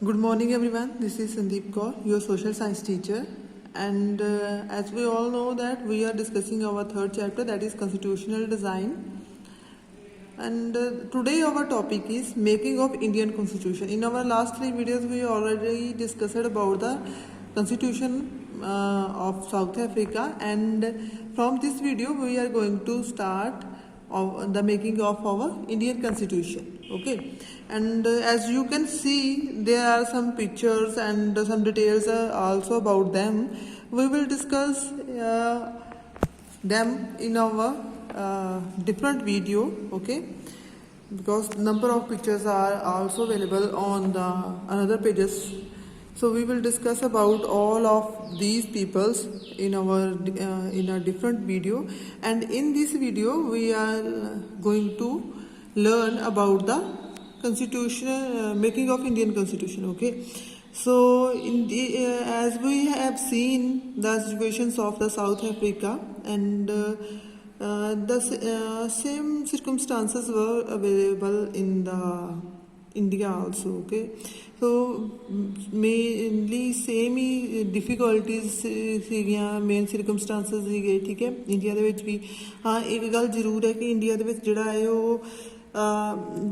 Good morning, everyone. This is Sandeep Kaur, your social science teacher. And as we all know that we are discussing our third chapter, that is constitutional design. And today our topic is making of Indian constitution. In our last three videos, we already discussed about the constitution of South Africa. And from this video, we are going to start of the making of our Indian constitution. Okay, and as you can see, there are some pictures and some details also about them. We will discuss them in our different video. Okay, because number of pictures are also available on the another pages. So we will discuss about all of these peoples in our in a different video, and in this video we are going to learn about the constitution, making of Indian constitution. Okay, so in the as we have seen the situations of the South Africa, and the same circumstances were available in the India also. Okay, so mainly same he difficulties ਸੀਗੀਆਂ, main ਸਰਕਮਸਟਾਂਸਿਸ ਸੀਗੇ. ਠੀਕ ਹੈ, India ਦੇ ਵਿੱਚ ਵੀ. ਹਾਂ, ਇੱਕ ਗੱਲ ਜ਼ਰੂਰ ਹੈ ਕਿ ਇੰਡੀਆ ਦੇ ਵਿੱਚ ਜਿਹੜਾ ਹੈ ਉਹ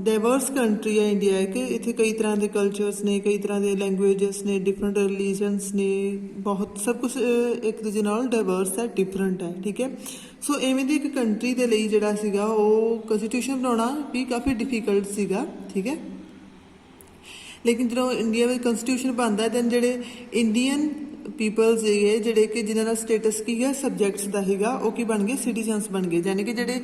ਡਾਈਵਰਸ ਕੰਟਰੀ ਹੈ ਇੰਡੀਆ ਹੈ, ਕਿ ਇੱਥੇ ਕਈ ਤਰ੍ਹਾਂ ਦੇ ਕਲਚਰਸ ਨੇ, ਕਈ ਤਰ੍ਹਾਂ ਦੇ ਲੈਂਗੁਏਜਸ ਨੇ, ਡਿਫਰੈਂਟ ਰਿਲੀਜਨਸ ਨੇ, ਬਹੁਤ ਸਭ ਕੁਛ ਇੱਕ ਦੂਜੇ ਨਾਲ ਡਾਈਵਰਸ ਹੈ, ਡਿਫਰੈਂਟ ਹੈ. ਠੀਕ ਹੈ, ਸੋ ਇਵੇਂ ਦੀ ਇੱਕ ਕੰਟਰੀ ਦੇ ਲਈ ਜਿਹੜਾ ਸੀਗਾ ਉਹ ਕੰਸਟੀਟਿਊਸ਼ਨ ਬਣਾਉਣਾ ਵੀ ਕਾਫੀ ਡਿਫੀਕਲਟ ਸੀਗਾ. ਠੀਕ ਹੈ, ਲੇਕਿਨ ਜਦੋਂ ਇੰਡੀਆ ਵਿੱਚ ਕੰਸਟੀਟਿਊਸ਼ਨ ਬਣਦਾ ਦੈਨ ਜਿਹੜੇ ਇੰਡੀਅਨ ਪੀਪਲ ਸੀਗੇ, ਜਿਹੜੇ ਕਿ ਜਿਨ੍ਹਾਂ ਦਾ ਸਟੇਟਸ ਕੀ ਹੈ, ਸਬਜੈਕਟਸ ਦਾ ਸੀਗਾ, ਉਹ ਕੀ ਬਣ ਗਏ, ਸਿਟੀਜ਼ਨਸ ਬਣ ਗਏ. ਯਾਨੀ ਕਿ ਜਿਹੜੇ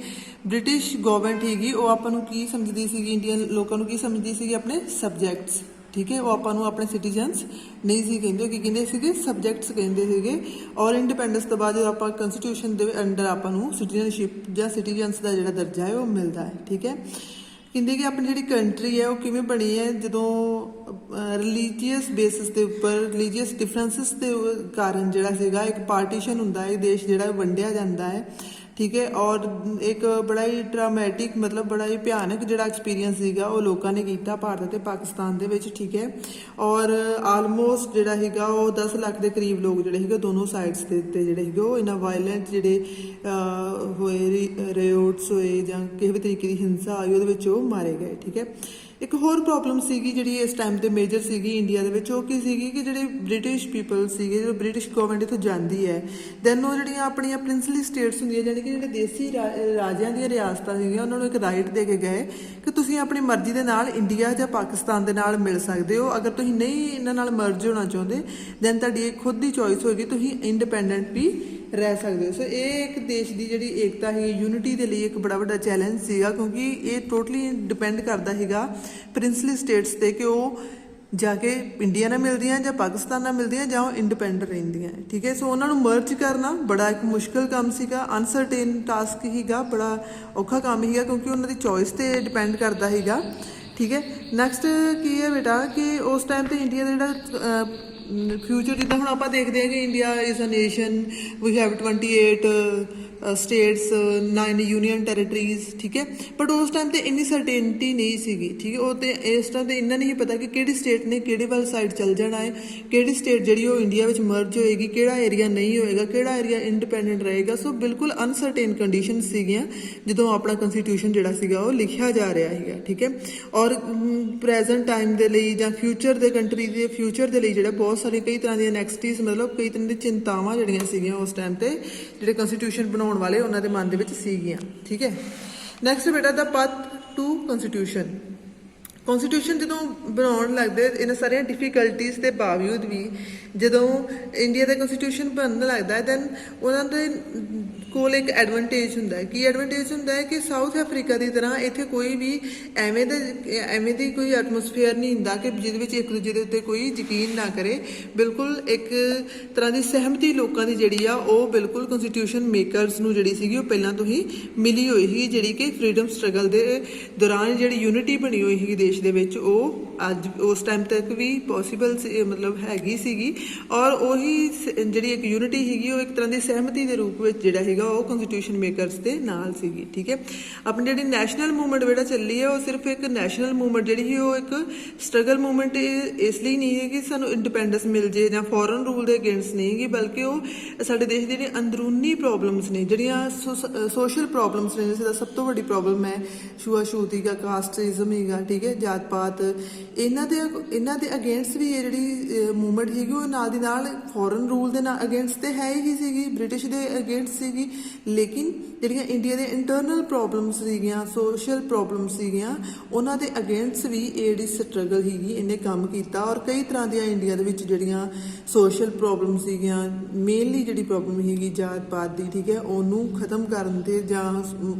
ਬ੍ਰਿਟਿਸ਼ ਗਵਰਨਮੈਂਟ ਸੀਗੀ ਉਹ ਆਪਾਂ ਨੂੰ ਕੀ ਸਮਝਦੀ ਸੀਗੀ, ਇੰਡੀਅਨ ਲੋਕਾਂ ਨੂੰ ਕੀ ਸਮਝਦੀ ਸੀਗੀ, ਆਪਣੇ ਸਬਜੈਕਟਸ. ਠੀਕ ਹੈ, ਉਹ ਆਪਾਂ ਨੂੰ ਆਪਣੇ ਸਿਟੀਜ਼ਨਸ ਨਹੀਂ ਸੀ ਕਹਿੰਦੇ, ਕੀ ਕਹਿੰਦੇ ਸੀਗੇ, ਸਬਜੈਕਟਸ ਕਹਿੰਦੇ ਸੀਗੇ. ਔਰ ਇੰਡੀਪੈਂਡੈਂਸ ਤੋਂ ਬਾਅਦ ਜਦੋਂ ਆਪਾਂ ਕੰਸਟੀਟਿਊਸ਼ਨ ਦੇ ਅੰਡਰ ਆਪਾਂ ਨੂੰ ਸਿਟੀਜ਼ਨਸ਼ਿਪ ਜਾਂ ਸਿਟੀਜ਼ਨਸ ਦਾ ਜਿਹੜਾ ਦਰਜਾ ਹੈ ਉਹ ਮਿਲਦਾ ਹੈ. ਠੀਕ ਹੈ, ਕਹਿੰਦੇ ਕਿ ਆਪਣੀ ਜਿਹੜੀ ਕੰਟਰੀ ਹੈ ਉਹ ਕਿਵੇਂ ਬਣੀ ਹੈ, ਜਦੋਂ ਰਿਲੀਜੀਅਸ ਬੇਸਿਸ ਦੇ ਉੱਪਰ, ਰਿਲੀਜੀਅਸ ਡਿਫਰੈਂਸਿਸ ਦੇ ਕਾਰਨ ਜਿਹੜਾ ਸੀਗਾ ਇੱਕ ਪਾਰਟੀਸ਼ਨ ਹੁੰਦਾ ਹੈ, ਦੇਸ਼ ਜਿਹੜਾ ਵੰਡਿਆ ਜਾਂਦਾ ਹੈ. ਠੀਕ ਹੈ, ਔਰ ਇੱਕ ਬੜਾ ਹੀ ਡਰਾਮੈਟਿਕ, ਮਤਲਬ ਬੜਾ ਹੀ ਭਿਆਨਕ ਜਿਹੜਾ ਐਕਸਪੀਰੀਅੰਸ ਸੀਗਾ ਉਹ ਲੋਕਾਂ ਨੇ ਕੀਤਾ ਭਾਰਤ ਅਤੇ ਪਾਕਿਸਤਾਨ ਦੇ ਵਿੱਚ. ਠੀਕ ਹੈ, ਔਰ ਆਲਮੋਸਟ ਜਿਹੜਾ ਸੀਗਾ ਉਹ 10 ਲੱਖ ਦੇ ਕਰੀਬ ਲੋਕ ਜਿਹੜੇ ਸੀਗੇ ਦੋਨੋਂ ਸਾਈਡਸ ਦੇ ਉੱਤੇ ਜਿਹੜੇ ਸੀਗੇ ਉਹ ਇਹਨਾਂ ਵਾਇਲੈਂਟ ਜਿਹੜੇ ਹੋਏ, ਰਿਓਟਸ ਹੋਏ ਜਾਂ ਕਿਸੇ ਵੀ ਤਰੀਕੇ ਦੀ ਹਿੰਸਾ ਆਈ, ਉਹਦੇ ਵਿੱਚ ਉਹ ਮਾਰੇ ਗਏ. ਠੀਕ ਹੈ, ਇੱਕ ਹੋਰ ਪ੍ਰੋਬਲਮ ਸੀਗੀ ਜਿਹੜੀ ਇਸ ਟਾਈਮ ਤੇ ਮੇਜਰ ਸੀਗੀ ਇੰਡੀਆ ਦੇ ਵਿੱਚ, ਉਹ ਕੀ ਸੀਗੀ ਕਿ ਜਿਹੜੇ ਬ੍ਰਿਟਿਸ਼ ਪੀਪਲ ਸੀਗੇ, ਜਦੋਂ ਬ੍ਰਿਟਿਸ਼ ਗਵਰਨਮੈਂਟ ਇੱਥੋਂ ਜਾਂਦੀ ਹੈ ਦੈਨ ਉਹ ਜਿਹੜੀਆਂ ਆਪਣੀਆਂ ਪ੍ਰਿੰਸਲੀ ਸਟੇਟਸ ਹੁੰਦੀਆਂ, ਯਾਨੀ ਕਿ ਜਿਹੜੇ ਦੇਸੀ ਰਾਜਿਆਂ ਦੀਆਂ ਰਿਆਸਤਾਂ ਸੀਗੀਆਂ, ਉਹਨਾਂ ਨੂੰ ਇੱਕ ਰਾਈਟ ਦੇ ਕੇ ਗਏ ਕਿ ਤੁਸੀਂ ਆਪਣੀ ਮਰਜ਼ੀ ਦੇ ਨਾਲ ਇੰਡੀਆ ਜਾਂ ਪਾਕਿਸਤਾਨ ਦੇ ਨਾਲ ਮਿਲ ਸਕਦੇ ਹੋ. ਅਗਰ ਤੁਸੀਂ ਨਹੀਂ ਇਹਨਾਂ ਨਾਲ ਮਰਜ ਹੋਣਾ ਚਾਹੁੰਦੇ ਦੈਨ ਤੁਹਾਡੀ ਇੱਕ ਖੁਦ ਦੀ ਚੋਇਸ ਹੋਏਗੀ, ਤੁਸੀਂ ਇੰਡੀਪੈਂਡੈਂਟ ਵੀ ਰਹਿ ਸਕਦੇ ਹੋ. ਸੋ ਇਹ ਇੱਕ ਦੇਸ਼ ਦੀ ਜਿਹੜੀ ਏਕਤਾ ਹੈ, ਯੂਨਿਟੀ ਦੇ ਲਈ ਇੱਕ ਬੜਾ ਵੱਡਾ ਚੈਲੰਜ ਸੀਗਾ, ਕਿਉਂਕਿ ਇਹ ਟੋਟਲੀ ਡਿਪੈਂਡ ਕਰਦਾ ਸੀਗਾ ਪ੍ਰਿੰਸਲੀ ਸਟੇਟਸ ਤੇ ਕਿ ਉਹ ਜਾ ਕੇ ਇੰਡੀਆ ਨਾਲ ਮਿਲਦੀਆਂ ਜਾਂ ਪਾਕਿਸਤਾਨ ਨਾਲ ਮਿਲਦੀਆਂ ਜਾਂ ਉਹ ਇੰਡੀਪੈਂਡੈਂਟ ਰਹਿੰਦੀਆਂ. ਠੀਕ ਹੈ, ਸੋ ਉਹਨਾਂ ਨੂੰ ਮਰਜ ਕਰਨਾ ਬੜਾ ਇੱਕ ਮੁਸ਼ਕਿਲ ਕੰਮ ਸੀਗਾ, ਅਨਸਰਟੇਨ ਟਾਸਕ ਸੀਗਾ, ਬੜਾ ਔਖਾ ਕੰਮ ਸੀਗਾ, ਕਿਉਂਕਿ ਉਹਨਾਂ ਦੀ ਚੋਇਸ ਤੇ ਡਿਪੈਂਡ ਕਰਦਾ ਸੀਗਾ. ਠੀਕ ਹੈ, ਨੈਕਸਟ ਕੀ ਹੈ ਬੇਟਾ ਕਿ ਉਸ ਟਾਈਮ ਤੇ ਇੰਡੀਆ ਦਾ ਜਿਹੜਾ ਫਿਊਚਰ, ਜਿੱਦਾਂ ਹੁਣ ਆਪਾਂ ਦੇਖਦੇ ਹਾਂ ਕਿ India is a nation, we have 28 states, 9 union territories. ਠੀਕ ਹੈ, ਬਟ ਉਸ ਟਾਈਮ ਤੇ ਇੰਨੀ ਸਰਟੇਨਟੀ ਨਹੀਂ ਸੀਗੀ. ਠੀਕ ਹੈ, ਉਹ ਤੇ ਇਸ ਟਾਈਮ ਤੇ ਇੰਨਾ ਨਹੀਂ ਪਤਾ ਕਿ ਕਿਹੜੀ ਸਟੇਟ ਨੇ ਕਿਹੜੇ ਵੱਲ ਸਾਈਡ ਚੱਲ ਜਾਣਾ ਹੈ, ਕਿਹੜੀ ਸਟੇਟ ਜਿਹੜੀ ਉਹ ਇੰਡੀਆ ਵਿੱਚ ਮਰਜ ਹੋਏਗੀ, ਕਿਹੜਾ ਏਰੀਆ ਨਹੀਂ ਹੋਏਗਾ, ਕਿਹੜਾ ਏਰੀਆ ਇੰਡੀਪੈਂਡੈਂਟ ਰਹੇਗਾ. ਸੋ ਬਿਲਕੁਲ ਅਨਸਰਟੇਨ ਕੰਡੀਸ਼ਨ ਸੀਗੀਆਂ ਜਦੋਂ ਆਪਣਾ ਕੰਸਟੀਟਿਊਸ਼ਨ ਜਿਹੜਾ ਸੀਗਾ ਉਹ ਲਿਖਿਆ ਜਾ ਰਿਹਾ ਸੀਗਾ. ਠੀਕ ਹੈ, ਔਰ ਪ੍ਰੈਜ਼ੈਂਟ ਟਾਈਮ ਦੇ ਲਈ ਜਾਂ ਫਿਊਚਰ ਦੇ ਕੰਟਰੀ ਦੇ ਫਿਊਚਰ ਦੇ ਲਈ ਜਿਹੜਾ ਬਹੁਤ ਸਾਰੇ ਕਈ ਤਰ੍ਹਾਂ ਦੀਆਂ ਨੈਕਸਟੀਜ਼, ਮਤਲਬ ਕਈ ਤਰ੍ਹਾਂ ਦੀ ਚਿੰਤਾਵਾਂ ਜਿਹੜੀਆਂ ਸੀਗੀਆਂ ਉਸ ਟਾਈਮ ਤੇ ਜਿਹੜੇ ਕੰਸਟੀਟਿਊਸ਼ਨ ਬਣਾਉਣ ਵਾਲੇ ਉਹਨਾਂ ਦੇ ਮਨ ਦੇ ਵਿੱਚ ਸੀਗੀਆਂ. ਠੀਕ ਹੈ, ਨੈਕਸਟ ਬੇਟਾ ਦਾ ਪਾਥ ਟੂ ਕੰਸਟੀਟਿਊਸ਼ਨ. ਕੰਸਟੀਟਿਊਸ਼ਨ ਜਦੋਂ ਬਣਾਉਣ ਲੱਗਦੇ ਇਹਨਾਂ ਸਾਰੀਆਂ ਡਿਫੀਕਲਟੀਜ਼ ਦੇ ਬਾਵਜੂਦ ਵੀ ਜਦੋਂ ਇੰਡੀਆ ਦਾ ਕੰਸਟੀਟਿਊਸ਼ਨ ਬਣਨ ਲੱਗਦਾ ਦੈਨ ਉਹਨਾਂ ਦੇ ਕੋਲ ਇੱਕ ਐਡਵਾਂਟੇਜ ਹੁੰਦਾ ਹੈ. ਕੀ ਐਡਵਾਂਟੇਜ ਹੁੰਦਾ ਹੈ ਕਿ ਸਾਊਥ ਅਫਰੀਕਾ ਦੀ ਤਰ੍ਹਾਂ ਇੱਥੇ ਕੋਈ ਵੀ ਐਵੇਂ ਦੀ ਕੋਈ ਐਟਮੋਸਫੇਅਰ ਨਹੀਂ ਹੁੰਦਾ ਕਿ ਜਿਹਦੇ ਵਿੱਚ ਇੱਕ ਦੂਜੇ ਦੇ ਉੱਤੇ ਕੋਈ ਯਕੀਨ ਨਾ ਕਰੇ. ਬਿਲਕੁਲ ਇੱਕ ਤਰ੍ਹਾਂ ਦੀ ਸਹਿਮਤੀ ਲੋਕਾਂ ਦੀ ਜਿਹੜੀ ਆ ਉਹ ਬਿਲਕੁਲ ਕੰਸਟੀਟਿਊਸ਼ਨ ਮੇਕਰਸ ਨੂੰ ਜਿਹੜੀ ਸੀਗੀ ਉਹ ਪਹਿਲਾਂ ਤੋਂ ਹੀ ਮਿਲੀ ਹੋਈ ਸੀ, ਜਿਹੜੀ ਕਿ ਫਰੀडम ਸਟਰਗਲ ਦੇ ਦੌਰਾਨ ਜਿਹੜੀ ਯੂਨਿਟੀ ਬਣੀ ਹੋਈ ਸੀ ਦੇਸ਼ ਦੇ ਵਿੱਚ ਉਹ ਅੱਜ ਉਸ ਟਾਈਮ ਤੱਕ ਵੀ ਪੋਸੀਬਲ ਹੈਗੀ ਸੀਗੀ. ਔਰ ਉਹੀ ਜਿਹੜੀ ਇੱਕ ਯੂਨਿਟੀ ਸੀਗੀ ਉਹ ਇੱਕ ਤਰ੍ਹਾਂ ਦੀ ਸਹਿਮਤੀ ਦੇ ਰੂਪ ਵਿੱਚ ਜਿਹੜਾ ਸੀਗਾ ਉਹ ਕਨਸਟੀਟਿਊਸ਼ਨ ਮੇਕਰਸ ਦੇ ਨਾਲ ਸੀਗੀ। ਠੀਕ ਹੈ, ਆਪਣੀ ਜਿਹੜੀ ਨੈਸ਼ਨਲ ਮੂਵਮੈਂਟ ਜਿਹੜਾ ਚੱਲੀ ਹੈ ਉਹ ਸਿਰਫ ਇੱਕ ਨੈਸ਼ਨਲ ਮੂਵਮੈਂਟ ਜਿਹੜੀ ਸੀ ਉਹ ਇੱਕ ਸਟਰਗਲ ਮੂਵਮੈਂਟ ਇਸ ਲਈ ਨਹੀਂ ਹੈ ਕਿ ਸਾਨੂੰ ਇੰਡੀਪੈਂਡੈਂਸ ਮਿਲ ਜੇ ਜਾਂ ਫੋਰਨ ਰੂਲ ਦੇ ਅਗੇਂਸਟ ਨਹੀਂ ਹੈਗੀ, ਬਲਕਿ ਉਹ ਸਾਡੇ ਦੇਸ਼ ਦੀ ਜਿਹੜੀ ਅੰਦਰੂਨੀ ਪ੍ਰੋਬਲਮਸ ਨੇ, ਜਿਹੜੀਆਂ ਸੋਸ਼ਲ ਪ੍ਰੋਬਲਮਸ ਨੇ, ਜਿਸ ਦਾ ਸਭ ਤੋਂ ਵੱਡੀ ਪ੍ਰੋਬਲਮ ਹੈ ਛੂਆਛੂਤ ਦਾ, ਕਾਸਟਿਜ਼ਮ ਹੈਗਾ, ਠੀਕ ਹੈ, ਜਾਤ ਪਾਤ, ਇਹਨਾਂ ਦੇ ਅਗੇਂਸਟ ਵੀ ਇਹ ਜਿਹੜੀ ਮੂਵਮੈਂਟ ਸੀਗੀ ਉਹ ਨਾਲ ਦੀ ਨਾਲ ਫੋਰਨ ਰੂਲ ਦੇ ਨਾਲ ਅਗੇਂਸਟ ਤੇ ਹੈ ਹੀ ਸੀਗੀ, ਬ੍ਰਿਟਿਸ਼ ਦੇ ਅਗੇਂਸਟ ਸੀਗੀ, ਲੇਕਿਨ ਜਿਹੜੀਆਂ ਇੰਡੀਆ ਦੇ ਇੰਟਰਨਲ ਪ੍ਰੋਬਲਮਸ ਸੀਗੀਆਂ, ਸੋਸ਼ਲ ਪ੍ਰੋਬਲਮਸ ਸੀਗੀਆਂ, ਉਹਨਾਂ ਦੇ ਅਗੇਂਸਟ ਵੀ ਇਹ ਜਿਹੜੀ ਸਟਰਗਲ ਸੀਗੀ ਇਹਨੇ ਕੰਮ ਕੀਤਾ। ਔਰ ਕਈ ਤਰ੍ਹਾਂ ਦੀਆਂ ਇੰਡੀਆ ਦੇ ਵਿੱਚ ਜਿਹੜੀਆਂ ਸੋਸ਼ਲ ਪ੍ਰੋਬਲਮ ਸੀਗੀਆਂ, ਮੇਨਲੀ ਜਿਹੜੀ ਪ੍ਰੋਬਲਮ ਸੀਗੀ ਜਾਤ ਪਾਤ ਦੀ, ਠੀਕ ਹੈ, ਉਹਨੂੰ ਖਤਮ ਕਰਨ ਤੇ ਜਾਂ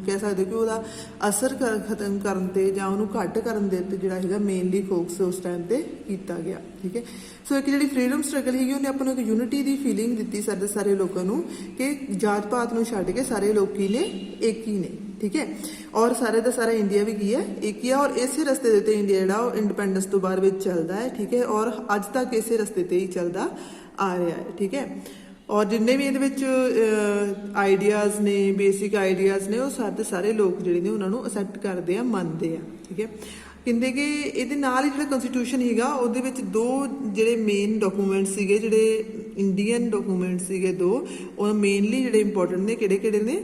ਕਹਿ ਸਕਦੇ ਕਿ ਉਹਦਾ ਅਸਰ ਖਤਮ ਕਰਨ ਤੇ ਜਾਂ ਉਹਨੂੰ ਘੱਟ ਕਰਨ ਦੇ ਤੇ ਜਿਹੜਾ ਹੈਗਾ ਮੇਨਲੀ ਫੋਕਸ ਉਸ ਟਾਈਮ ਤੇ ਕੀਤਾ ਗਿਆ। ਠੀਕ ਹੈ, ਸੋ ਇੱਕ ਜਿਹੜੀ ਫਰੀडम ਸਟਰਗਲ ਹੈਗੀ ਉਹਨੇ ਆਪਾਂ ਨੂੰ ਇੱਕ ਯੂਨਿਟੀ ਦੀ ਫੀਲਿੰਗ ਦਿੱਤੀ ਸਾਰੇ ਲੋਕਾਂ ਨੂੰ ਕਿ ਜਾਤ ਪਾਤ ਨੂੰ ਛੱਡ ਕੇ ਸਾਰੇ ਲੋਕੀ ਨੇ ਇੱਕ ਹੀ ਨੇ। ਠੀਕ ਹੈ, ਔਰ ਸਾਰੇ ਦਾ ਸਾਰਾ ਇੰਡੀਆ ਵੀ ਕੀ ਹੈ, ਇੱਕ ਹੀ ਹੈ, ਔਰ ਇਸੇ ਰਸਤੇ ਦੇ ਉੱਤੇ ਇੰਡੀਆ ਜਿਹੜਾ ਉਹ ਇੰਡੀਪੈਂਡੈਂਸ ਤੋਂ ਬਾਅਦ ਵਿੱਚ ਚੱਲਦਾ ਹੈ। ਠੀਕ ਹੈ, ਔਰ ਅੱਜ ਤੱਕ ਇਸੇ ਰਸਤੇ ਤੇ ਹੀ ਚੱਲਦਾ ਆ ਰਿਹਾ ਹੈ। ਠੀਕ ਹੈ, ਔਰ ਜਿੰਨੇ ਵੀ ਇਹਦੇ ਵਿੱਚ ਆਈਡੀਆਜ਼ ਨੇ, ਬੇਸਿਕ ਆਈਡੀਆਜ਼ ਨੇ, ਉਹ ਸਾਰੇ ਲੋਕ ਜਿਹੜੇ ਨੇ ਉਹਨਾਂ ਨੂੰ ਅਸੈਪਟ ਕਰਦੇ ਆ, ਮੰਨਦੇ ਆ। ਠੀਕ ਹੈ, ਕਹਿੰਦੇ ਕਿ ਇਹਦੇ ਨਾਲ ਹੀ ਜਿਹੜਾ ਕਨਸਟੀਟਿਊਸ਼ਨ ਸੀਗਾ ਉਹਦੇ ਵਿੱਚ ਦੋ ਜਿਹੜੇ ਮੇਨ ਡਾਕੂਮੈਂਟ ਸੀਗੇ, ਜਿਹੜੇ ਇੰਡੀਅਨ ਡਾਕੂਮੈਂਟ ਸੀਗੇ ਦੋ, ਉਹ ਮੇਨਲੀ ਜਿਹੜੇ ਇੰਪੋਰਟੈਂਟ ਨੇ ਕਿਹੜੇ ਨੇ।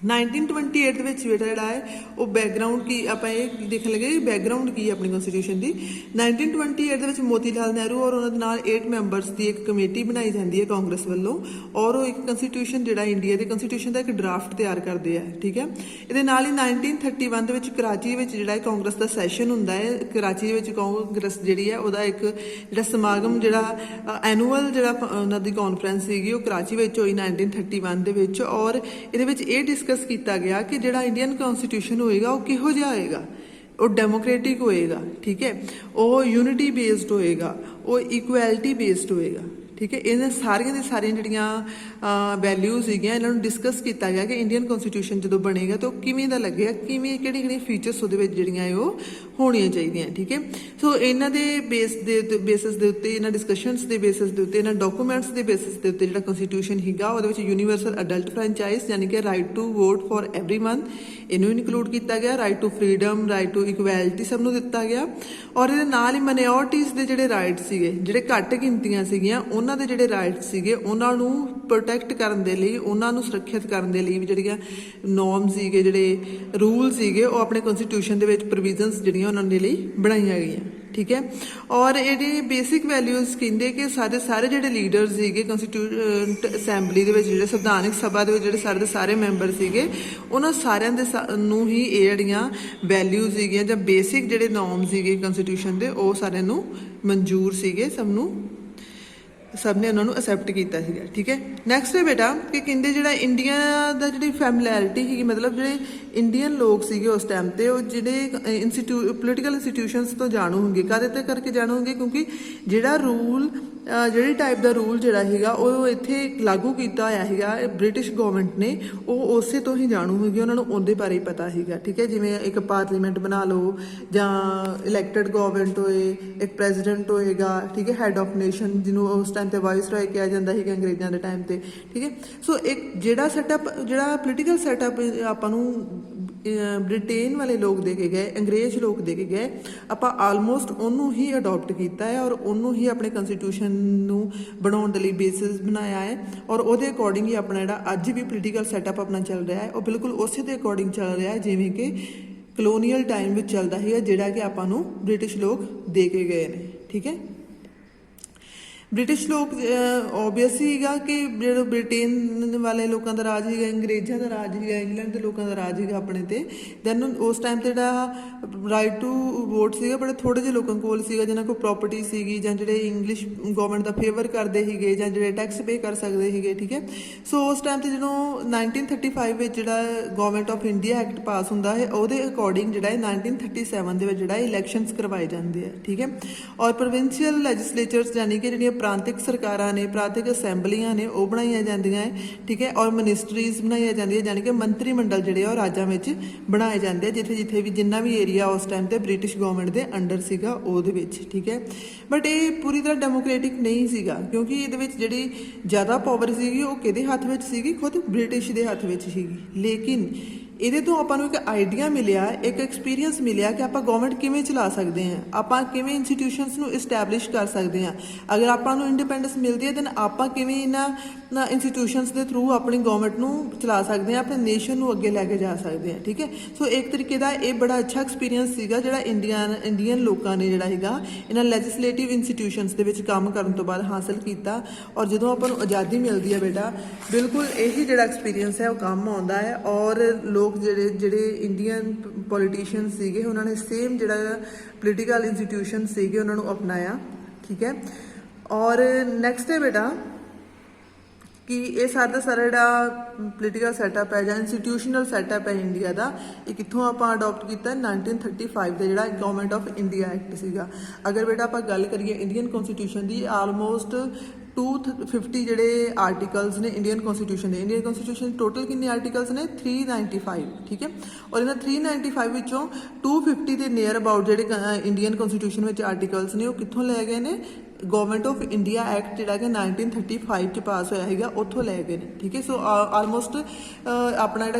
1928 ਦੇ ਵਿੱਚ ਜਿਹੜਾ ਹੈ ਉਹ ਬੈਕਗਰਾਊਂਡ ਕੀ ਆਪਾਂ ਇਹ ਦੇਖਣ ਲੱਗੇ ਬੈਕਗਰਾਊਂਡ ਕੀ ਹੈ ਆਪਣੀ ਕਨਸਟੀਟਿਊਸ਼ਨ ਦੀ। 1928 ਦੇ ਵਿੱਚ ਮੋਤੀ ਲਾਲ ਨਹਿਰੂ ਔਰ ਉਹਨਾਂ ਦੇ ਨਾਲ 8 ਮੈਂਬਰਸ ਦੀ ਇੱਕ ਕਮੇਟੀ ਬਣਾਈ ਜਾਂਦੀ ਹੈ ਕਾਂਗਰਸ ਵੱਲੋਂ, ਔਰ ਉਹ ਇੱਕ ਕਨਸਟੀਟਿਊਸ਼ਨ ਜਿਹੜਾ ਇੰਡੀਆ ਦੇ ਕਨਸਟੀਟਿਊਸ਼ਨ ਦਾ ਇੱਕ ਡਰਾਫਟ ਤਿਆਰ ਕਰਦੇ ਆ। ਠੀਕ ਹੈ, ਇਹਦੇ ਨਾਲ ਹੀ 1931 ਦੇ ਵਿੱਚ ਕਰਾਚੀ ਵਿੱਚ ਜਿਹੜਾ ਕਾਂਗਰਸ ਦਾ ਸੈਸ਼ਨ ਹੁੰਦਾ ਹੈ, ਕਰਾਚੀ ਵਿੱਚ ਕਾਂਗਰਸ ਜਿਹੜੀ ਹੈ ਉਹਦਾ ਇੱਕ ਜਿਹੜਾ ਸਮਾਗਮ ਜਿਹੜਾ ਐਨੂਅਲ ਜਿਹੜਾ ਉਹਨਾਂ ਦੀ ਕਾਨਫਰੰਸ ਸੀਗੀ ਉਹ ਕਰਾਚੀ ਵਿੱਚ ਹੋਈ 1931 ਦੇ ਵਿੱਚ, ਔਰ ਇਹਦੇ ਵਿੱਚ ਇਹ ਡਿਸਕਸ ਕੀਤਾ ਗਿਆ ਕਿ ਜਿਹੜਾ ਇੰਡੀਅਨ ਕਨਸਟੀਟਿਊਸ਼ਨ ਹੋਏਗਾ ਉਹ ਕਿਹੋ ਜਿਹਾ ਹੋਏਗਾ, ਉਹ ਡੈਮੋਕ੍ਰੈਟਿਕ ਹੋਏਗਾ। ਠੀਕ ਹੈ, ਉਹ ਯੂਨਿਟੀ ਬੇਸਡ ਹੋਏਗਾ, ਉਹ ਇਕੁਐਲਿਟੀ ਬੇਸਡ ਹੋਏਗਾ। ਠੀਕ ਹੈ, ਇਹਨਾਂ ਸਾਰੀਆਂ ਦੀਆਂ ਸਾਰੀਆਂ ਜਿਹੜੀਆਂ ਵੈਲਿਊਜ਼ ਸੀਗੀਆਂ ਇਹਨਾਂ ਨੂੰ ਡਿਸਕਸ ਕੀਤਾ ਗਿਆ ਕਿ ਇੰਡੀਅਨ ਕਨਸਟੀਟਿਊਸ਼ਨ ਜਦੋਂ ਬਣੇਗਾ ਤਾਂ ਉਹ ਕਿਵੇਂ ਦਾ ਲੱਗੇਗਾ, ਕਿਹੜੀਆਂ ਫੀਚਰਸ ਉਹਦੇ ਵਿੱਚ ਜਿਹੜੀਆਂ ਉਹ ਹੋਣੀਆਂ ਚਾਹੀਦੀਆਂ। ਠੀਕ ਹੈ, ਸੋ ਇਹਨਾਂ ਦੇ ਬੇਸਿਸ ਦੇ ਉੱਤੇ, ਇਹਨਾਂ ਡਿਸਕਸ਼ਨਸ ਦੇ ਬੇਸਿਸ ਦੇ ਉੱਤੇ, ਇਹਨਾਂ ਡਾਕੂਮੈਂਟਸ ਦੇ ਬੇਸਿਸ ਦੇ ਉੱਤੇ ਜਿਹੜਾ ਕਨਸਟੀਟਿਊਸ਼ਨ ਸੀਗਾ ਉਹਦੇ ਵਿੱਚ ਯੂਨੀਵਰਸਲ ਅਡਲਟ ਫਰੈਂਚਾਈਜ਼ ਯਾਨੀ ਕਿ right to vote for everyone ਇਹਨੂੰ ਇਨਕਲੂਡ ਕੀਤਾ ਗਿਆ, right to freedom, right to equality ਸਭ ਨੂੰ ਦਿੱਤਾ ਗਿਆ, ਔਰ ਇਹਦੇ ਨਾਲ ਹੀ ਮਾਈਨੋਰਟੀਜ਼ ਦੇ ਜਿਹੜੇ ਰਾਈਟ ਸੀਗੇ, ਜਿਹੜੇ ਘੱਟ ਗਿਣਤੀਆਂ ਸੀਗੀਆਂ ਉਹਨਾਂ ਦੇ ਜਿਹੜੇ ਰਾਈਟ ਸੀਗੇ ਉਹਨਾਂ ਨੂੰ ਪ੍ਰੋਟੈਕਟ ਕਰਨ ਦੇ ਲਈ, ਉਹਨਾਂ ਨੂੰ ਸੁਰੱਖਿਅਤ ਕਰਨ ਦੇ ਲਈ ਵੀ ਜਿਹੜੀਆਂ ਨੋਰਮ ਸੀਗੇ, ਜਿਹੜੇ ਰੂਲ ਸੀਗੇ ਉਹ ਆਪਣੇ ਕਨਸਟੀਟਿਊਸ਼ਨ ਦੇ ਵਿੱਚ ਪ੍ਰੋਵੀਜ਼ਨਸ ਜਿਹੜੀਆਂ ਉਹਨਾਂ ਦੇ ਲਈ ਬਣਾਈਆਂ ਗਈਆਂ। ਠੀਕ ਹੈ, ਔਰ ਇਹਦੇ ਬੇਸਿਕ ਵੈਲਿਊਜ਼ ਕਹਿੰਦੇ ਕਿ ਸਾਰੇ ਜਿਹੜੇ ਲੀਡਰ ਸੀਗੇ ਕਨਸਟੀਟਿਊਂਟ ਅਸੈਂਬਲੀ ਦੇ ਵਿੱਚ, ਜਿਹੜੇ ਸੰਵਿਧਾਨਕ ਸਭਾ ਦੇ ਵਿੱਚ ਜਿਹੜੇ ਸਾਰੇ ਮੈਂਬਰ ਸੀਗੇ, ਉਹਨਾਂ ਸਾਰਿਆਂ ਦੇ ਨੂੰ ਹੀ ਇਹ ਜਿਹੜੀਆਂ ਵੈਲਿਊਜ਼ ਸੀਗੀਆਂ ਜਾਂ ਬੇਸਿਕ ਜਿਹੜੇ ਨੋਰਮ ਸੀਗੇ ਕਨਸਟੀਟਿਊਸ਼ਨ ਦੇ ਉਹ ਸਾਰਿਆਂ ਨੂੰ ਮਨਜ਼ੂਰ ਸੀਗੇ, ਸਭ ਨੇ ਉਹਨਾਂ ਨੂੰ ਅਸੈਪਟ ਕੀਤਾ ਸੀਗਾ। ਠੀਕ ਹੈ, ਨੈਕਸਟ ਹੈ ਬੇਟਾ ਕਿ ਕਹਿੰਦੇ ਜਿਹੜਾ ਇੰਡੀਆ ਦਾ ਜਿਹੜੀ ਫੈਮਿਲੈਰਿਟੀ ਸੀਗੀ, ਮਤਲਬ ਜਿਹੜੇ ਇੰਡੀਅਨ ਲੋਕ ਸੀਗੇ ਉਸ ਟਾਈਮ ਤੇ ਉਹ ਜਿਹੜੇ ਪੋਲੀਟੀਕਲ ਇੰਸਟੀਟਿਊਸ਼ਨਸ ਤੋਂ ਜਾਣੂ ਹੋਣਗੇ, ਕਾਹਦੇ ਤੇ ਕਰਕੇ ਜਾਣੂ ਹੋਣਗੇ, ਕਿਉਂਕਿ ਜਿਹੜਾ ਰੂਲ ਜਿਹੜੀ ਟਾਈਪ ਦਾ ਰੂਲ ਜਿਹੜਾ ਸੀਗਾ ਉਹ ਇੱਥੇ ਲਾਗੂ ਕੀਤਾ ਹੋਇਆ ਸੀਗਾ ਬ੍ਰਿਟਿਸ਼ ਗਵਰਨਮੈਂਟ ਨੇ, ਉਹ ਉਸੇ ਤੋਂ ਹੀ ਜਾਣੂ ਹੋਣਗੇ, ਉਹਨਾਂ ਨੂੰ ਉਹਦੇ ਬਾਰੇ ਹੀ ਪਤਾ ਸੀਗਾ। ਠੀਕ ਹੈ, ਜਿਵੇਂ ਇੱਕ ਪਾਰਲੀਮੈਂਟ ਬਣਾ ਲਓ ਜਾਂ ਇਲੈਕਟਡ ਗਵਰਨਮੈਂਟ ਹੋਏ, ਇੱਕ ਪ੍ਰੈਜ਼ੀਡੈਂਟ ਹੋਏਗਾ, ਠੀਕ ਹੈ, ਹੈਡ ਆਫ ਨੇਸ਼ਨ ਜਿਹਨੂੰ ਉਸ ਟਾਈਮ ਤੇ ਵਾਇਸਰਾਏ ਕਿਹਾ ਜਾਂਦਾ ਸੀਗਾ ਅੰਗਰੇਜ਼ਾਂ ਦੇ ਟਾਈਮ ਤੇ। ਠੀਕ ਹੈ, ਸੋ ਇੱਕ ਜਿਹੜਾ ਸੈਟਅਪ, ਜਿਹੜਾ ਪੋਲੀਟੀਕਲ ਸੈਟਅਪ ਆਪਾਂ ਨੂੰ ਬ੍ਰਿਟੇਨ ਵਾਲੇ ਲੋਕ ਦੇ ਕੇ ਗਏ, ਅੰਗਰੇਜ਼ ਲੋਕ ਦੇ ਕੇ ਗਏ, ਆਪਾਂ ਆਲਮੋਸਟ ਉਹਨੂੰ ਹੀ ਅਡੋਪਟ ਕੀਤਾ ਹੈ ਔਰ ਉਹਨੂੰ ਹੀ ਆਪਣੇ ਕਨਸਟੀਟਿਊਸ਼ਨ ਨੂੰ ਬਣਾਉਣ ਦੇ ਲਈ ਬੇਸਿਸ ਬਣਾਇਆ ਹੈ, ਔਰ ਉਹਦੇ ਅਕੋਰਡਿੰਗ ਹੀ ਆਪਣਾ ਜਿਹੜਾ ਅੱਜ ਵੀ ਪੋਲੀਟੀਕਲ ਸੈਟਅਪ ਆਪਣਾ ਚੱਲ ਰਿਹਾ ਹੈ ਉਹ ਬਿਲਕੁਲ ਉਸੇ ਦੇ ਅਕੋਰਡਿੰਗ ਚੱਲ ਰਿਹਾ ਹੈ ਜਿਵੇਂ ਕਿ ਕਲੋਨੀਅਲ ਟਾਈਮ ਵਿੱਚ ਚੱਲਦਾ ਸੀਗਾ, ਜਿਹੜਾ ਕਿ ਆਪਾਂ ਨੂੰ ਬ੍ਰਿਟਿਸ਼ ਲੋਕ ਦੇ ਕੇ ਗਏ ਨੇ। ਠੀਕ ਹੈ, ਬ੍ਰਿਟਿਸ਼ ਲੋਕ ਓਬਵੀਅਸ ਸੀਗਾ ਕਿ ਜਿਹੜਾ ਬ੍ਰਿਟੇਨ ਵਾਲੇ ਲੋਕਾਂ ਦਾ ਰਾਜ ਸੀਗਾ, ਅੰਗਰੇਜ਼ਾਂ ਦਾ ਰਾਜ ਸੀਗਾ, ਇੰਗਲੈਂਡ ਦੇ ਲੋਕਾਂ ਦਾ ਰਾਜ ਸੀਗਾ ਆਪਣੇ ਤੇ। ਦੈਨ ਉਸ ਟਾਈਮ ਤੇ ਜਿਹੜਾ ਰਾਈਟ ਟੂ ਵੋਟ ਸੀਗਾ ਬੜੇ ਥੋੜੇ ਜਿਹੇ ਲੋਕਾਂ ਕੋਲ ਸੀਗਾ, ਜਿਹਨਾਂ ਕੋਲ ਪ੍ਰੋਪਰਟੀ ਸੀਗੀ ਜਾਂ ਜਿਹੜੇ ਇੰਗਲਿਸ਼ ਗਵਰਨਮੈਂਟ ਦਾ ਫੇਵਰ ਕਰਦੇ ਸੀਗੇ ਜਾਂ ਜਿਹੜੇ ਟੈਕਸ ਪੇ ਕਰ ਸਕਦੇ ਸੀਗੇ। ਠੀਕ ਹੈ, ਸੋ ਉਸ ਟਾਈਮ ਤੇ ਜਦੋਂ 1935 ਵਿੱਚ ਜਿਹੜਾ government of India act pass ਹੁੰਦਾ ਹੈ ਉਹਦੇ ਅਕੋਰਡਿੰਗ ਜਿਹੜਾ 1937 ਦੇ ਵਿੱਚ ਜਿਹੜਾ ਇਲੈਕਸ਼ਨਸ ਕਰਵਾਏ ਜਾਂਦੇ ਆ। ਠੀਕ ਹੈ, ਔਰ ਪ੍ਰੋਵਿੰਸ਼ੀਅਲ ਲੈਜਿਸਲੇਚਰਸ ਯਾਨੀ ਕਿ ਜਿਹੜੀਆਂ ਪ੍ਰਾਂਤਿਕ ਸਰਕਾਰਾਂ ਨੇ, ਪ੍ਰਾਂਤਿਕ ਅਸੈਂਬਲੀਆਂ ਨੇ ਉਹ ਬਣਾਈਆਂ ਜਾਂਦੀਆਂ ਹੈ, ਠੀਕ ਹੈ। ਔਰ ਮਿਨਿਸਟਰੀਜ਼ ਬਣਾਈਆਂ ਜਾਂਦੀਆਂ, ਜਾਣੀ ਕਿ ਮੰਤਰੀ ਮੰਡਲ ਜਿਹੜੇ ਆ ਉਹ ਰਾਜਾਂ ਵਿੱਚ ਬਣਾਏ ਜਾਂਦੇ ਆ, ਜਿੱਥੇ ਜਿੱਥੇ ਵੀ ਜਿੰਨਾ ਵੀ ਏਰੀਆ ਉਸ ਟਾਈਮ ਤੇ ਬ੍ਰਿਟਿਸ਼ ਗਵਰਨਮੈਂਟ ਦੇ ਅੰਡਰ ਸੀਗਾ ਉਹਦੇ ਵਿੱਚ, ਠੀਕ ਹੈ। ਬਟ ਇਹ ਪੂਰੀ ਤਰ੍ਹਾਂ ਡੈਮੋਕ੍ਰੈਟਿਕ ਨਹੀਂ ਸੀਗਾ, ਕਿਉਂਕਿ ਇਹਦੇ ਵਿੱਚ ਜਿਹੜੀ ਜ਼ਿਆਦਾ ਪਾਵਰ ਸੀਗੀ ਉਹ ਕਿਹਦੇ ਹੱਥ ਵਿੱਚ ਸੀਗੀ? ਖੁਦ ਬ੍ਰਿਟਿਸ਼ ਦੇ ਹੱਥ ਵਿੱਚ ਸੀਗੀ। ਲੇਕਿਨ ਇਹਦੇ ਤੋਂ ਆਪਾਂ ਨੂੰ ਇੱਕ ਆਈਡੀਆ ਮਿਲਿਆ, ਇੱਕ ਐਕਸਪੀਰੀਅੰਸ ਮਿਲਿਆ ਕਿ ਆਪਾਂ ਗਵਰਨਮੈਂਟ ਕਿਵੇਂ ਚਲਾ ਸਕਦੇ ਹਾਂ, ਆਪਾਂ ਕਿਵੇਂ ਇੰਸਟੀਟਿਊਸ਼ਨਸ ਨੂੰ ਇਸਟੈਬਲਿਸ਼ ਕਰ ਸਕਦੇ ਹਾਂ। ਅਗਰ ਆਪਾਂ ਨੂੰ ਇੰਡੀਪੈਂਡੈਂਸ ਮਿਲਦੀ ਹੈ ਦੈਨ ਆਪਾਂ ਕਿਵੇਂ ਇਹਨਾਂ ਇੰਸਟੀਟਿਊਸ਼ਨਸ ਦੇ ਥਰੂ ਆਪਣੀ ਗਵਰਨਮੈਂਟ ਨੂੰ ਚਲਾ ਸਕਦੇ ਹਾਂ, ਆਪਣੇ ਨੇਸ਼ਨ ਨੂੰ ਅੱਗੇ ਲੈ ਕੇ ਜਾ ਸਕਦੇ ਹਾਂ, ਠੀਕ ਹੈ। ਸੋ ਇੱਕ ਤਰੀਕੇ ਦਾ ਇਹ ਬੜਾ ਅੱਛਾ ਐਕਸਪੀਰੀਅੰਸ ਸੀਗਾ ਜਿਹੜਾ ਇੰਡੀਅਨ ਲੋਕਾਂ ਨੇ ਜਿਹੜਾ ਹੈਗਾ ਇਹਨਾਂ ਲੈਜਿਸਲੇਟਿਵ ਇੰਸਟੀਟਿਊਸ਼ਨਸ ਦੇ ਵਿੱਚ ਕੰਮ ਕਰਨ ਤੋਂ ਬਾਅਦ ਹਾਸਲ ਕੀਤਾ। ਔਰ ਜਦੋਂ ਆਪਾਂ ਨੂੰ ਆਜ਼ਾਦੀ ਮਿਲਦੀ ਹੈ ਬੇਟਾ, ਬਿਲਕੁਲ ਇਹੀ ਜਿਹੜਾ ਐਕਸਪੀਰੀਅੰਸ ਹੈ ਉਹ ਕੰਮ ਆਉਂਦਾ ਹੈ। ਔਰ ਲੋਕ ਜਿਹੜੇ ਇੰਡੀਅਨ ਪੋਲੀਟੀਸ਼ੀਅਨ ਸੀਗੇ ਉਹਨਾਂ ਨੇ ਸੇਮ ਜਿਹੜਾ ਪੋਲੀਟੀਕਲ ਇੰਸਟੀਟਿਊਸ਼ਨ ਸੀਗੇ ਉਹਨਾਂ ਨੂੰ ਅਪਣਾਇਆ, ਠੀਕ ਹੈ। ਔਰ ਨੈਕਸਟ ਹੈ ਬੇਟਾ ਕਿ ਇਹ ਸਾਰਾ ਜਿਹੜਾ ਪੋਲੀਟੀਕਲ ਸੈਟਅਪ ਹੈ ਜਾਂ ਇੰਸਟੀਟਿਊਸ਼ਨਲ ਸੈਟਅਪ ਹੈ ਇੰਡੀਆ ਦਾ, ਇਹ ਕਿੱਥੋਂ ਆਪਾਂ ਅਡੋਪਟ ਕੀਤਾ? 1935 ਦਾ ਜਿਹੜਾ ਗਵਰਨਮੈਂਟ ਆਫ ਇੰਡੀਆ ਐਕਟ ਸੀਗਾ। ਅਗਰ ਬੇਟਾ ਆਪਾਂ ਗੱਲ ਕਰੀਏ ਇੰਡੀਅਨ ਕਨਸਟੀਟਿਊਸ਼ਨ ਦੀ, ਆਲਮੋਸਟ 250 ਜਿਹੜੇ ਆਰਟੀਕਲਸ ਨੇ ਇੰਡੀਅਨ ਕਨਸਟੀਟਿਊਸ਼ਨ ਦੇ। ਇੰਡੀਅਨ ਕਨਸਟੀਟਿਊਸ਼ਨ ਟੋਟਲ ਕਿੰਨੇ ਆਰਟੀਕਲਸ ਨੇ? 395, ਠੀਕ ਹੈ। ਔਰ ਇਹਨਾਂ 395 ਵਿੱਚੋਂ 250 ਦੇ ਨੀਅਰ ਅਬਾਊਟ ਜਿਹੜੇ ਇੰਡੀਅਨ ਕਨਸਟੀਟਿਊਸ਼ਨ ਵਿੱਚ ਆਰਟੀਕਲਸ ਨੇ ਉਹ ਕਿੱਥੋਂ ਲਏ ਗਏ ਨੇ? ਗਵਰਨਮੈਂਟ ਆਫ ਇੰਡੀਆ ਐਕਟ ਜਿਹੜਾ ਕਿ 1935 'ਚ ਪਾਸ ਹੋਇਆ ਹੈਗਾ ਉੱਥੋਂ ਲੈ ਗਏ ਨੇ, ਠੀਕ ਹੈ। ਸੋ ਆਲਮੋਸਟ ਆਪਣਾ ਜਿਹੜਾ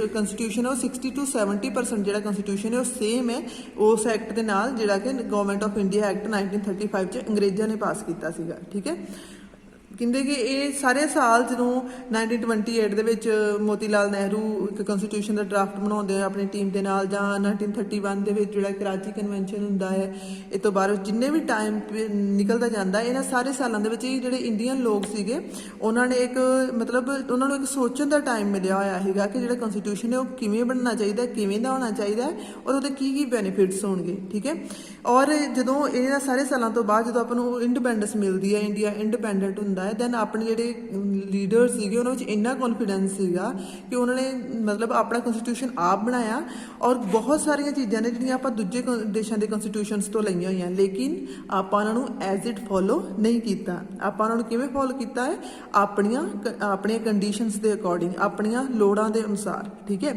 ਕਨਸਟੀਟਿਊਸ਼ਨ ਹੈ ਉਹ 60 to 70% ਜਿਹੜਾ ਕਨਸਟੀਟਿਊਸ਼ਨ ਹੈ ਉਹ ਸੇਮ ਹੈ ਉਸ ਐਕਟ ਦੇ ਨਾਲ ਜਿਹੜਾ ਕਿ ਗਵਰਨਮੈਂਟ ਆਫ ਇੰਡੀਆ ਐਕਟ 1935 'ਚ ਅੰਗਰੇਜ਼ਾਂ ਨੇ ਪਾਸ ਕੀਤਾ ਸੀਗਾ, ਠੀਕ ਹੈ। ਕਹਿੰਦੇ ਕਿ ਇਹ ਸਾਰੇ ਸਾਲ ਜਦੋਂ 1928 ਦੇ ਵਿੱਚ ਮੋਤੀ ਲਾਲ ਨਹਿਰੂ ਇੱਕ ਕਨਸਟੀਟਿਊਸ਼ਨ ਦਾ ਡਰਾਫਟ ਬਣਾਉਂਦੇ ਆ ਆਪਣੀ ਟੀਮ ਦੇ ਨਾਲ, ਜਾਂ 1931 ਦੇ ਵਿੱਚ ਜਿਹੜਾ ਕਰਾਚੀ ਕਨਵੈਨਸ਼ਨ ਹੁੰਦਾ ਹੈ, ਇਹ ਤੋਂ ਬਾਅਦ ਜਿੰਨੇ ਵੀ ਟਾਈਮ ਨਿਕਲਦਾ ਜਾਂਦਾ ਇਹਨਾਂ ਸਾਰੇ ਸਾਲਾਂ ਦੇ ਵਿੱਚ ਇਹ ਜਿਹੜੇ ਇੰਡੀਅਨ ਲੋਕ ਸੀਗੇ ਉਹਨਾਂ ਨੇ ਇੱਕ ਮਤਲਬ ਉਹਨਾਂ ਨੂੰ ਇੱਕ ਸੋਚਣ ਦਾ ਟਾਈਮ ਮਿਲਿਆ ਹੋਇਆ ਹੈਗਾ ਕਿ ਜਿਹੜਾ ਕਨਸਟੀਟਿਊਸ਼ਨ ਹੈ ਉਹ ਕਿਵੇਂ ਬਣਨਾ ਚਾਹੀਦਾ, ਕਿਵੇਂ ਦਾ ਹੋਣਾ ਚਾਹੀਦਾ ਔਰ ਉਹਦੇ ਕੀ ਕੀ ਬੈਨੀਫਿਟਸ ਹੋਣਗੇ, ਠੀਕ ਹੈ। ਔਰ ਜਦੋਂ ਇਹਨਾਂ ਸਾਰੇ ਸਾਲਾਂ ਤੋਂ ਬਾਅਦ ਜਦੋਂ ਆਪਾਂ ਨੂੰ ਇੰਡੀਪੈਂਡੈਂਸ ਮਿਲਦੀ ਹੈ, ਇੰਡੀਆ ਇੰਡੀਪੈਂਡੈਂਟ ਹੁੰਦਾ ਹੈ, ਦੈਨ ਆਪਣੇ ਜਿਹੜੇ ਲੀਡਰ ਸੀਗੇ ਉਹਨਾਂ ਵਿੱਚ ਇੰਨਾ ਕੌਨਫੀਡੈਂਸ ਸੀਗਾ ਕਿ ਉਹਨਾਂ ਨੇ ਮਤਲਬ ਆਪਣਾ ਕਨਸਟੀਟਿਊਸ਼ਨ ਆਪ ਬਣਾਇਆ। ਔਰ ਬਹੁਤ ਸਾਰੀਆਂ ਚੀਜ਼ਾਂ ਨੇ ਜਿਹੜੀਆਂ ਆਪਾਂ ਦੂਜੇ ਦੇਸ਼ਾਂ ਦੇ ਕਨਸਟੀਟਿਊਸ਼ਨਸ ਤੋਂ ਲਈਆਂ ਹੋਈਆਂ, ਲੇਕਿਨ ਆਪਾਂ ਉਹਨਾਂ ਨੂੰ ਐਜ਼ ਇਟ ਫੋਲੋ ਨਹੀਂ ਕੀਤਾ। ਆਪਾਂ ਉਹਨਾਂ ਨੂੰ ਕਿਵੇਂ ਫੋਲੋ ਕੀਤਾ ਹੈ? ਆਪਣੀਆਂ ਕੰਡੀਸ਼ਨਸ ਦੇ ਅਕੋਰਡਿੰਗ, ਆਪਣੀਆਂ ਲੋੜਾਂ ਦੇ ਅਨੁਸਾਰ, ਠੀਕ ਹੈ।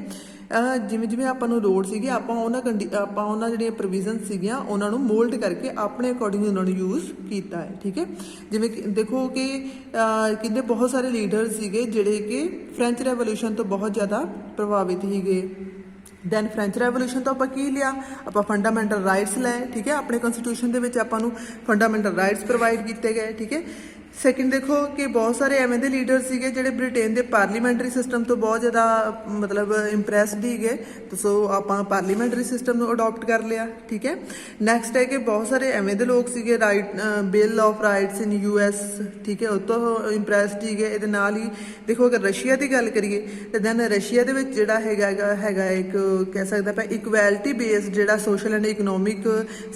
ਜਿਵੇਂ ਜਿਵੇਂ ਆਪਾਂ ਨੂੰ ਲੋੜ ਸੀਗੀ ਆਪਾਂ ਉਹਨਾਂ ਜਿਹੜੀਆਂ ਪ੍ਰੋਵੀਜ਼ਨ ਸੀਗੀਆਂ ਉਹਨਾਂ ਨੂੰ ਮੋਲਡ ਕਰਕੇ ਆਪਣੇ ਅਕੋਰਡਿੰਗ ਉਹਨਾਂ ਨੂੰ ਯੂਜ਼ ਕੀਤਾ ਹੈ, ਠੀਕ ਹੈ। ਜਿਵੇਂ ਕਿ ਦੇਖੋ ਕਿ ਕਿੰਨੇ ਬਹੁਤ ਸਾਰੇ ਲੀਡਰ ਸੀਗੇ ਜਿਹੜੇ ਕਿ ਫ੍ਰੈਂਚ ਰੈਵੋਲੂਸ਼ਨ ਤੋਂ ਬਹੁਤ ਜ਼ਿਆਦਾ ਪ੍ਰਭਾਵਿਤ ਸੀਗੇ। ਦੈਨ ਫ੍ਰੈਂਚ ਰੈਵੋਲੂਸ਼ਨ ਤੋਂ ਆਪਾਂ ਕੀ ਲਿਆ? ਆਪਾਂ ਫੰਡਾਮੈਂਟਲ ਰਾਈਟਸ ਲਏ, ਠੀਕ ਹੈ। ਆਪਣੇ ਕਨਸਟੀਟਿਊਸ਼ਨ ਦੇ ਵਿੱਚ ਆਪਾਂ ਨੂੰ ਫੰਡਾਮੈਂਟਲ ਰਾਈਟਸ ਪ੍ਰੋਵਾਈਡ ਕੀਤੇ ਗਏ, ਠੀਕ ਹੈ। ਸੈਕਿੰਡ ਦੇਖੋ ਕਿ ਬਹੁਤ ਸਾਰੇ ਐਵੇਂ ਦੇ ਲੀਡਰ ਸੀਗੇ ਜਿਹੜੇ ਬ੍ਰਿਟੇਨ ਦੇ ਪਾਰਲੀਮੈਂਟਰੀ ਸਿਸਟਮ ਤੋਂ ਬਹੁਤ ਜ਼ਿਆਦਾ ਮਤਲਬ ਇੰਪ੍ਰੈਸਡ ਸੀਗੇ, ਸੋ ਆਪਾਂ ਪਾਰਲੀਮੈਂਟਰੀ ਸਿਸਟਮ ਨੂੰ ਅਡੋਪਟ ਕਰ ਲਿਆ, ਠੀਕ ਹੈ। ਨੈਕਸਟ ਹੈ ਕਿ ਬਹੁਤ ਸਾਰੇ ਐਵੇਂ ਦੇ ਲੋਕ ਸੀਗੇ bill of rights in US, ਠੀਕ ਹੈ, ਉਹ ਤੋਂ ਇੰਪ੍ਰੈਸਡ ਸੀਗੇ। ਇਹਦੇ ਨਾਲ ਹੀ ਦੇਖੋ ਅਗਰ ਰਸ਼ੀਆ ਦੀ ਗੱਲ ਕਰੀਏ ਤਾਂ ਦੈਨ ਰਸ਼ੀਆ ਦੇ ਵਿੱਚ ਜਿਹੜਾ ਹੈਗਾ ਇੱਕ ਕਹਿ ਸਕਦਾ ਆਪਾਂ ਇਕੁਐਲਿਟੀ ਬੇਸਡ ਜਿਹੜਾ ਸੋਸ਼ਲ ਐਂਡ ਇਕਨੋਮਿਕ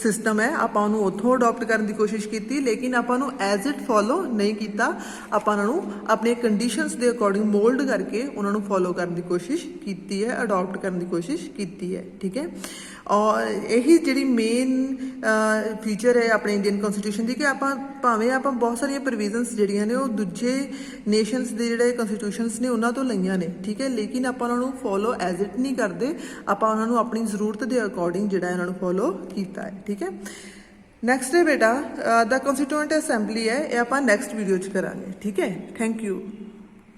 ਸਿਸਟਮ ਹੈ ਆਪਾਂ ਉਹਨੂੰ ਉੱਥੋਂ ਅਡੋਪਟ ਕਰਨ ਦੀ ਕੋਸ਼ਿਸ਼ ਕੀਤੀ, ਲੇਕਿਨ ਆਪਾਂ ਨੂੰ ਐਜ਼ ਇਟ ਫੋਲੋ ਨਹੀਂ ਕੀਤਾ। ਆਪਾਂ ਉਹਨਾਂ ਨੂੰ ਆਪਣੀਆਂ ਕੰਡੀਸ਼ਨਸ ਦੇ ਅਕੋਰਡਿੰਗ ਮੋਲਡ ਕਰਕੇ ਉਹਨਾਂ ਨੂੰ ਫੋਲੋ ਕਰਨ ਦੀ ਕੋਸ਼ਿਸ਼ ਕੀਤੀ ਹੈ, ਅਡੋਪਟ ਕਰਨ ਦੀ ਕੋਸ਼ਿਸ਼ ਕੀਤੀ ਹੈ, ਠੀਕ ਹੈ। ਔਰ ਇਹੀ ਜਿਹੜੀ ਮੇਨ ਫੀਚਰ ਹੈ ਆਪਣੇ ਇੰਡੀਅਨ ਕਨਸਟੀਟਿਊਸ਼ਨ ਦੀ ਕਿ ਆਪਾਂ ਬਹੁਤ ਸਾਰੀਆਂ ਪ੍ਰੋਵੀਜ਼ਨਸ ਜਿਹੜੀਆਂ ਨੇ ਉਹ ਦੂਜੇ ਨੇਸ਼ਨਸ ਦੇ ਜਿਹੜੇ ਕਨਸਟੀਟਿਊਸ਼ਨਸ ਨੇ ਉਹਨਾਂ ਤੋਂ ਲਈਆਂ ਨੇ, ਠੀਕ ਹੈ, ਲੇਕਿਨ ਆਪਾਂ ਉਹਨਾਂ ਨੂੰ ਫੋਲੋ ਐਜ਼ ਇਟ ਨਹੀਂ ਕਰਦੇ, ਆਪਾਂ ਉਹਨਾਂ ਨੂੰ ਆਪਣੀ ਜ਼ਰੂਰਤ ਦੇ ਅਕੋਰਡਿੰਗ ਜਿਹੜਾ ਇਹਨਾਂ ਨੂੰ ਫੋਲੋ ਕੀਤਾ ਹੈ, ਠੀਕ ਹੈ। ਨੈਕਸਟ ਹੈ ਬੇਟਾ ਦਾ ਕੰਸਟੀਟਿਊਐਂਟ ਅਸੈਂਬਲੀ ਹੈ, ਇਹ ਆਪਾਂ ਨੈਕਸਟ ਵੀਡੀਓ 'ਚ ਕਰਾਂਗੇ, ਠੀਕ ਹੈ। Thank you.